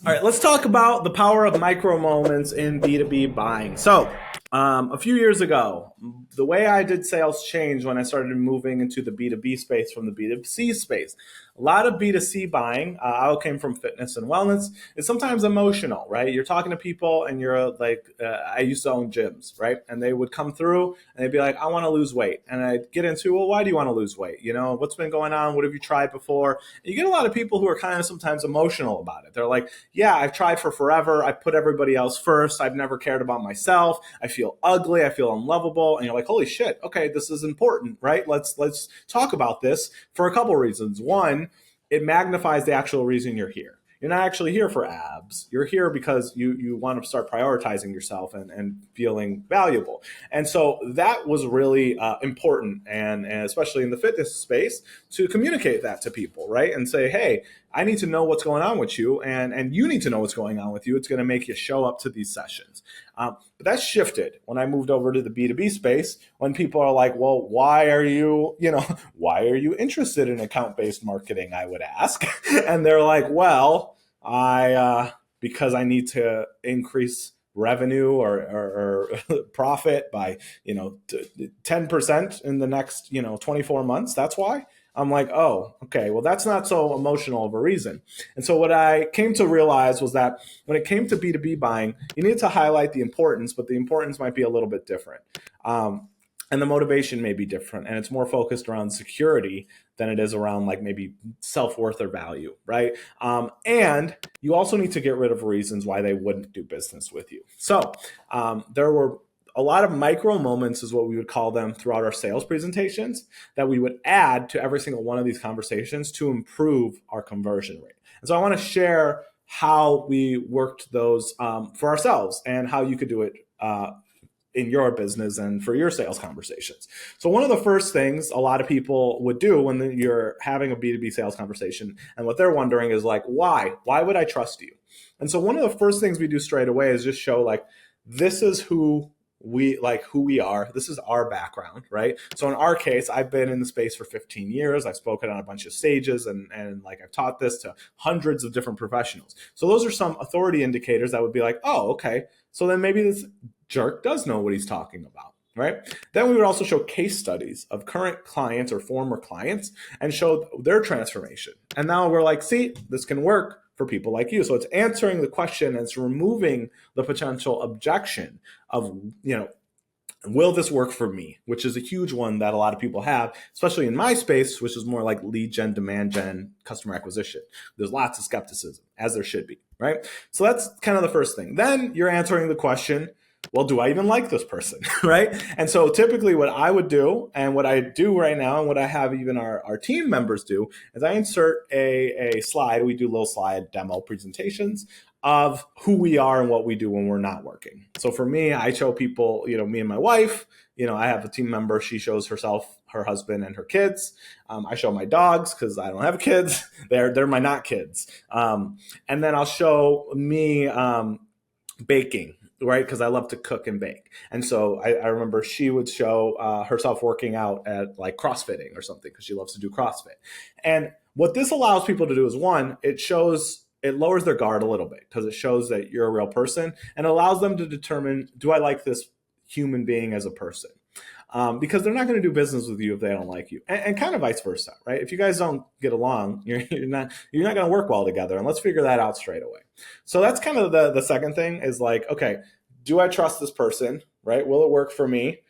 All right, let's talk about the power of micro moments in B2B buying. A few years ago, the way I did sales changed when I started moving into the B2B space from the B2C space. A lot of B2C buying, I came from fitness and wellness, is sometimes emotional, right? You're talking to people and you're like, I used to own gyms, right? And they would come through and they'd be like, I want to lose weight. And I'd get into, well, why do you want to lose weight? You know, what's been going on? What have you tried before? And you get a lot of people who are kind of sometimes emotional about it. They're like, yeah, I've tried for forever. I put everybody else first. I've never cared about myself. I feel ugly. I feel unlovable. And you're like, holy shit. Okay, this is important, right? Let's talk about this for a couple of reasons. One, it magnifies the actual reason you're here. You're not actually here for abs. You're here because you want to start prioritizing yourself and feeling valuable. And so that was really important, and especially in the fitness space, to communicate that to people, right? And say, hey, I need to know what's going on with you, and you need to know what's going on with you. It's going to make you show up to these sessions. But that shifted when I moved over to the B2B space, when people are like, well, why are you interested in account-based marketing, I would ask. And they're like, well, because I need to increase revenue or profit by 10% in the next 24 months. That's why. I'm like, oh, okay, well, that's not so emotional of a reason. And so what I came to realize was that when it came to B2B buying, you need to highlight the importance, but the importance might be a little bit different. And the motivation may be different, and it's more focused around security than it is around like maybe self-worth or value, right? And you also need to get rid of reasons why they wouldn't do business with you. So there were a lot of micro moments, is what we would call them, throughout our sales presentations that we would add to every single one of these conversations to improve our conversion rate. And so I want to share how we worked those for ourselves and how you could do it in your business and for your sales conversations. So one of the first things a lot of people would do when you're having a B2B sales conversation, and what they're wondering is like, why? Why would I trust you? And so one of the first things we do straight away is just show like, this is who we are. This is our background, right? So in our case, I've been in the space for 15 years. I've spoken on a bunch of stages and like I've taught this to hundreds of different professionals. So those are some authority indicators that would be like, oh, okay. So then maybe this jerk does know what he's talking about. Right. Then we would also show case studies of current clients or former clients and show their transformation. And now we're like, see, this can work for people like you. So it's answering the question and it's removing the potential objection of, will this work for me? Which is a huge one that a lot of people have, especially in my space, which is more like lead gen, demand gen, customer acquisition. There's lots of skepticism, as there should be, right? So that's kind of the first thing. Then you're answering the question, well, do I even like this person, right? And so typically what I would do, and what I do right now, and what I have even our team members do, is I insert a slide. We do little slide demo presentations of who we are and what we do when we're not working. So for me, I show people, me and my wife, I have a team member. She shows herself, her husband, and her kids. I show my dogs because I don't have kids. They're my not kids. And then I'll show me baking, right? Because I love to cook and bake. And so I remember she would show herself working out at like CrossFitting or something because she loves to do CrossFit. And what this allows people to do is, one, it lowers their guard a little bit because it shows that you're a real person and allows them to determine, do I like this human being as a person? Because they're not going to do business with you if they don't like you, and kind of vice versa, right? If you guys don't get along, you're not going to work well together, and let's figure that out straight away. So that's kind of the second thing is like, okay, do I trust this person, right? Will it work for me?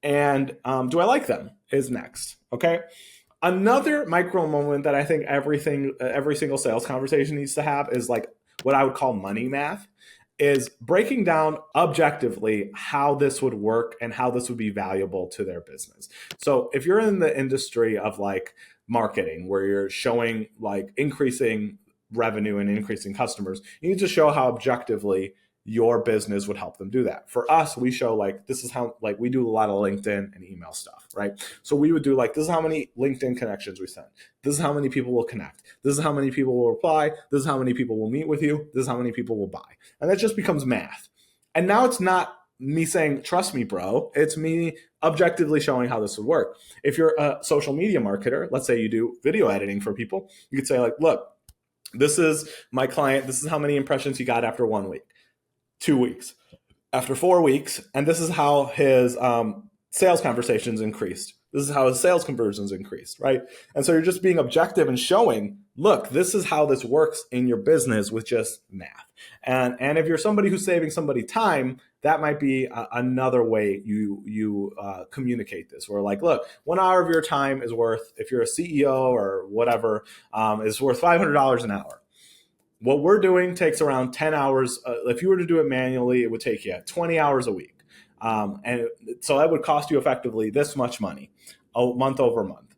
And do I like them is next, okay? Another micro moment that I think every single sales conversation needs to have is like what I would call money math, is breaking down objectively how this would work and how this would be valuable to their business. So if you're in the industry of like marketing, where you're showing like increasing revenue and increasing customers, you need to show how objectively your business would help them do that. For us, we show like, this is how, like, we do a lot of LinkedIn and email stuff, right? So we would do like, this is how many LinkedIn connections we send. This is how many people will connect. This is how many people will reply. This is how many people will meet with you. This is how many people will buy. And that just becomes math. And now it's not me saying, trust me, bro. It's me objectively showing how this would work. If you're a social media marketer, let's say you do video editing for people, you could say like, look, This is my client. This is how many impressions he got after 1 week, 2 weeks, after 4 weeks. And this is how his sales conversations increased. This is how his sales conversions increased, right? And so you're just being objective and showing, look, this is how this works in your business with just math. And if you're somebody who's saving somebody time, that might be another way you communicate this. Where like, look, 1 hour of your time is worth, if you're a CEO or whatever, is worth $500 an hour. What we're doing takes around 10 hours. If you were to do it manually, it would take you 20 hours a week. And so that would cost you effectively this much money, month over month.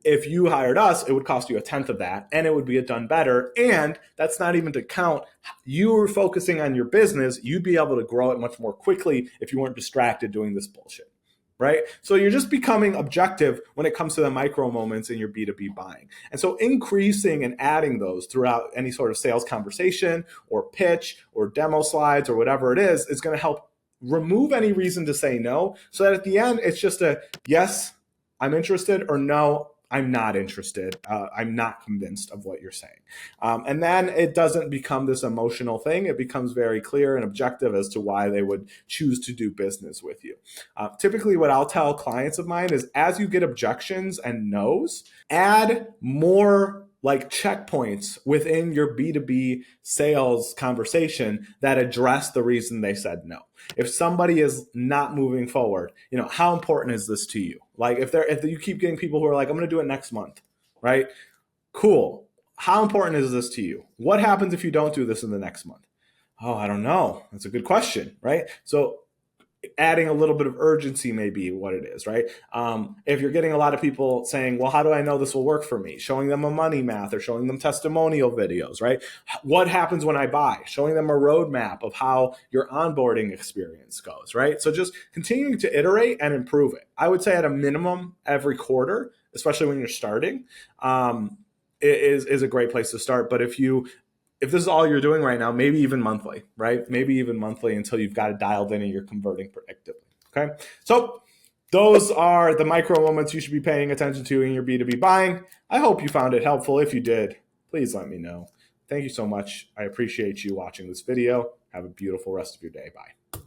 If you hired us, it would cost you a tenth of that, and it would be done better. And that's not even to count you were focusing on your business. You'd be able to grow it much more quickly if you weren't distracted doing this bullshit. Right? So you're just becoming objective when it comes to the micro moments in your B2B buying. And so increasing and adding those throughout any sort of sales conversation or pitch or demo slides or whatever it is going to help remove any reason to say no, so that at the end, it's just a yes, I'm interested, or no, I'm not interested. I'm not convinced of what you're saying. And then it doesn't become this emotional thing. It becomes very clear and objective as to why they would choose to do business with you. Typically, what I'll tell clients of mine is, as you get objections and no's, add more like checkpoints within your B2B sales conversation that address the reason they said no. If somebody is not moving forward, how important is this to you? Like if you keep getting people who are like, I'm going to do it next month, right? Cool. How important is this to you? What happens if you don't do this in the next month? Oh, I don't know. That's a good question, right? So adding a little bit of urgency may be what it is, right? If you're getting a lot of people saying, well, how do I know this will work for me? Showing them a money math or showing them testimonial videos, right? What happens when I buy? Showing them a roadmap of how your onboarding experience goes, right? So just continuing to iterate and improve it. I would say at a minimum every quarter, especially when you're starting, is a great place to start. But if this is all you're doing right now, maybe even monthly, right? Maybe even monthly until you've got it dialed in and you're converting predictably, okay? So those are the micro moments you should be paying attention to in your B2B buying. I hope you found it helpful. If you did, please let me know. Thank you so much. I appreciate you watching this video. Have a beautiful rest of your day. Bye.